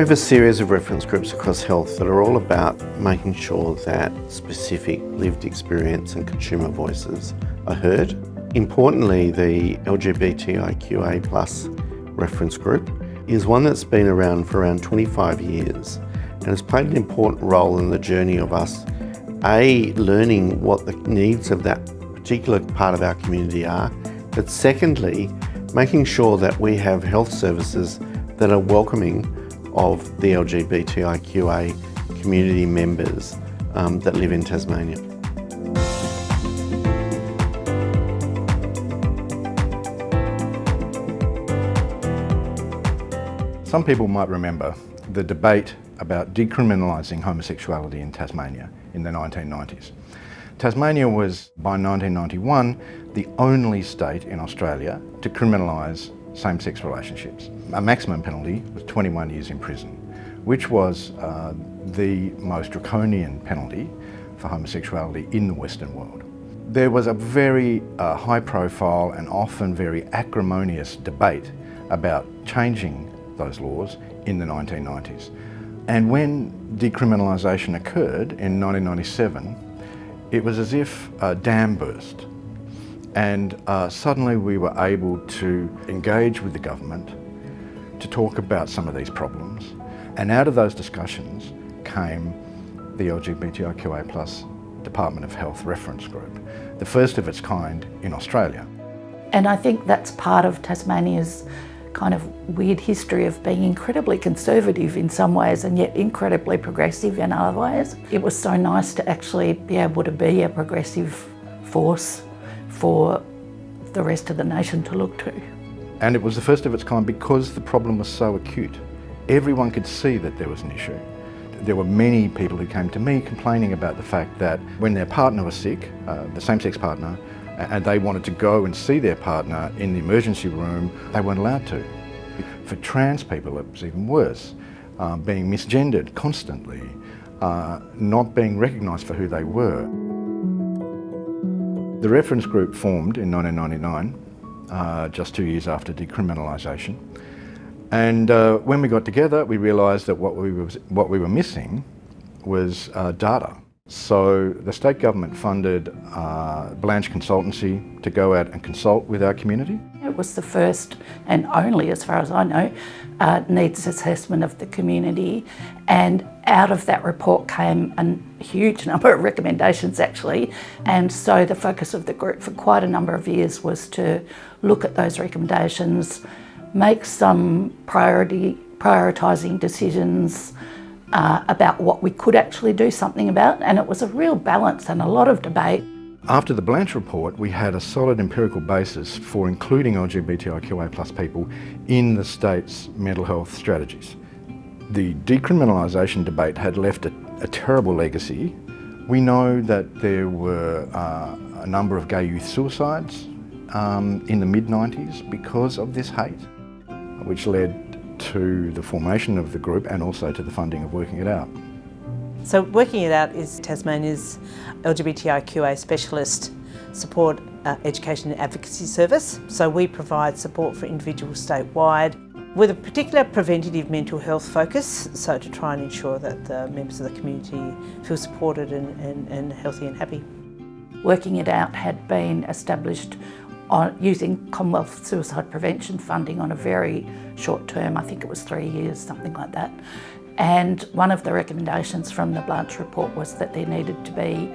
We have a series of reference groups across health that are all about making sure that specific lived experience and consumer voices are heard. Importantly, the LGBTIQA Reference Group is one that's been around for around 25 years and has played an important role in the journey of us, learning what the needs of that particular part of our community are, but secondly, making sure that we have health services that are welcoming of the LGBTIQA community members that live in Tasmania. Some people might remember the debate about decriminalising homosexuality in Tasmania in the 1990s. Tasmania was, by 1991, the only state in Australia to criminalise same-sex relationships. A maximum penalty was 21 years in prison, which was the most draconian penalty for homosexuality in the Western world. There was a very high-profile and often very acrimonious debate about changing those laws in the 1990s. And when decriminalisation occurred in 1997, it was as if a dam burst. And suddenly we were able to engage with the government to talk about some of these problems. And out of those discussions came the LGBTIQA+ Department of Health Reference Group, the first of its kind in Australia. And I think that's part of Tasmania's kind of weird history of being incredibly conservative in some ways and yet incredibly progressive in other ways. It was so nice to actually be able to be a progressive force for the rest of the nation to look to. And it was the first of its kind because the problem was so acute. Everyone could see that there was an issue. There were many people who came to me complaining about the fact that when their partner was sick, the same-sex partner, and they wanted to go and see their partner in the emergency room, they weren't allowed to. For trans people, it was even worse, being misgendered constantly, not being recognised for who they were. The reference group formed in 1999, just 2 years after decriminalisation. And when we got together, we realised that what we were missing was data. So the state government funded Blanche Consultancy to go out and consult with our community. It was the first and only, as far as I know, needs assessment of the community, and out of that report came a huge number of recommendations actually, and so the focus of the group for quite a number of years was to look at those recommendations, make some prioritising decisions about what we could actually do something about, and it was a real balance and a lot of debate. After the Blanche report, we had a solid empirical basis for including LGBTIQA+ people in the state's mental health strategies. The decriminalisation debate had left a terrible legacy. We know that there were a number of gay youth suicides in the mid-90s because of this hate, which led to the formation of the group and also to the funding of Working It Out. So Working It Out is Tasmania's LGBTIQA specialist support education and advocacy service. So we provide support for individuals statewide with a particular preventative mental health focus, so to try and ensure that the members of the community feel supported and healthy and happy. Working It Out had been established using Commonwealth suicide prevention funding on a very short term, I think it was 3 years, something like that. And one of the recommendations from the Blanche report was that there needed to be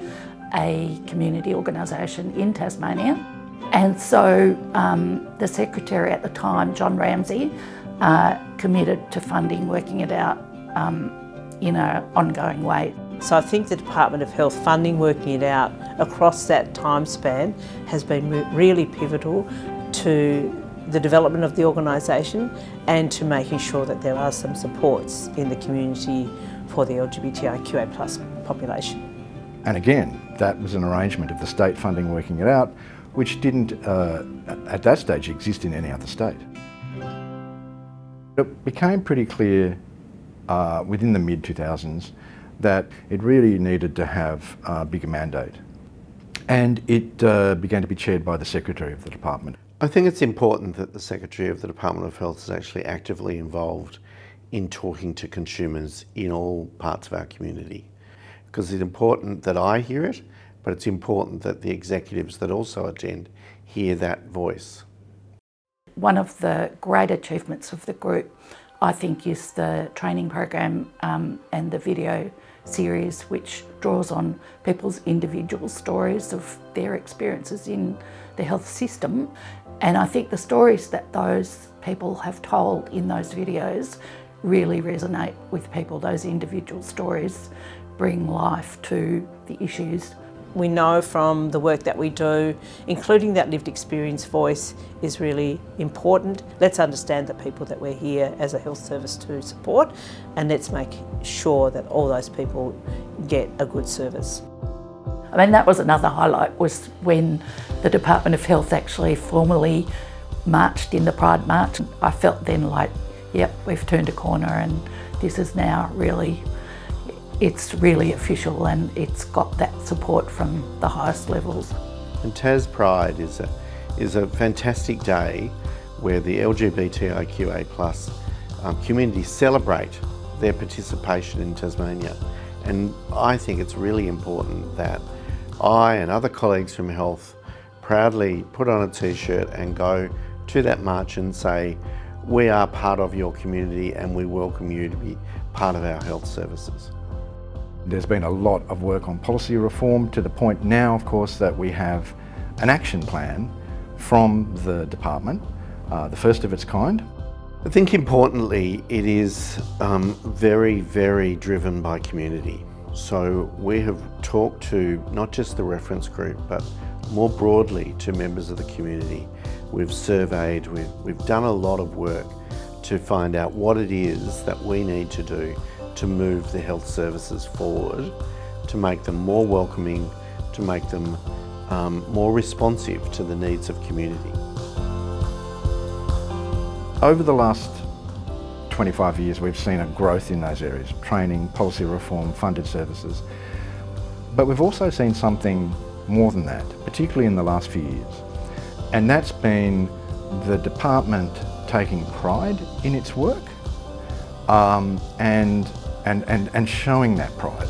a community organisation in Tasmania. And so the Secretary at the time, John Ramsey, committed to funding Working It Out in an ongoing way. So I think the Department of Health funding Working It Out across that time span has been really pivotal to the development of the organisation and to making sure that there are some supports in the community for the LGBTIQA+ population. And again, that was an arrangement of the state funding Working It Out, which didn't, at that stage, exist in any other state. It became pretty clear within the mid-2000s that it really needed to have a bigger mandate. And it began to be chaired by the Secretary of the Department. I think it's important that the Secretary of the Department of Health is actually actively involved in talking to consumers in all parts of our community. Because it's important that I hear it, but it's important that the executives that also attend hear that voice. One of the great achievements of the group, I think, is the training program and the video series, which draws on people's individual stories of their experiences in the health system. And I think the stories that those people have told in those videos really resonate with people. Those individual stories bring life to the issues. We know from the work that we do, including that lived experience voice is really important. Let's understand the people that we're here as a health service to support, and let's make sure that all those people get a good service. I mean, that was another highlight, was when the Department of Health actually formally marched in the Pride March. I felt then like, yep, we've turned a corner and this is now really, it's really official and it's got that support from the highest levels. And Tas Pride is a fantastic day where the LGBTIQA+ community celebrate their participation in Tasmania. And I think it's really important that I and other colleagues from health proudly put on a t-shirt and go to that march and say, we are part of your community and we welcome you to be part of our health services. There's been a lot of work on policy reform, to the point now, of course, that we have an action plan from the department, the first of its kind. I think importantly, it is very, very driven by community. So we have talked to not just the reference group, but more broadly to members of the community. We've surveyed, we've done a lot of work to find out what it is that we need to do to move the health services forward, to make them more welcoming, to make them more responsive to the needs of community. Over the last 25 years, we've seen a growth in those areas: training, policy reform, funded services. But we've also seen something more than that, particularly in the last few years. And that's been the department taking pride in its work and showing that pride.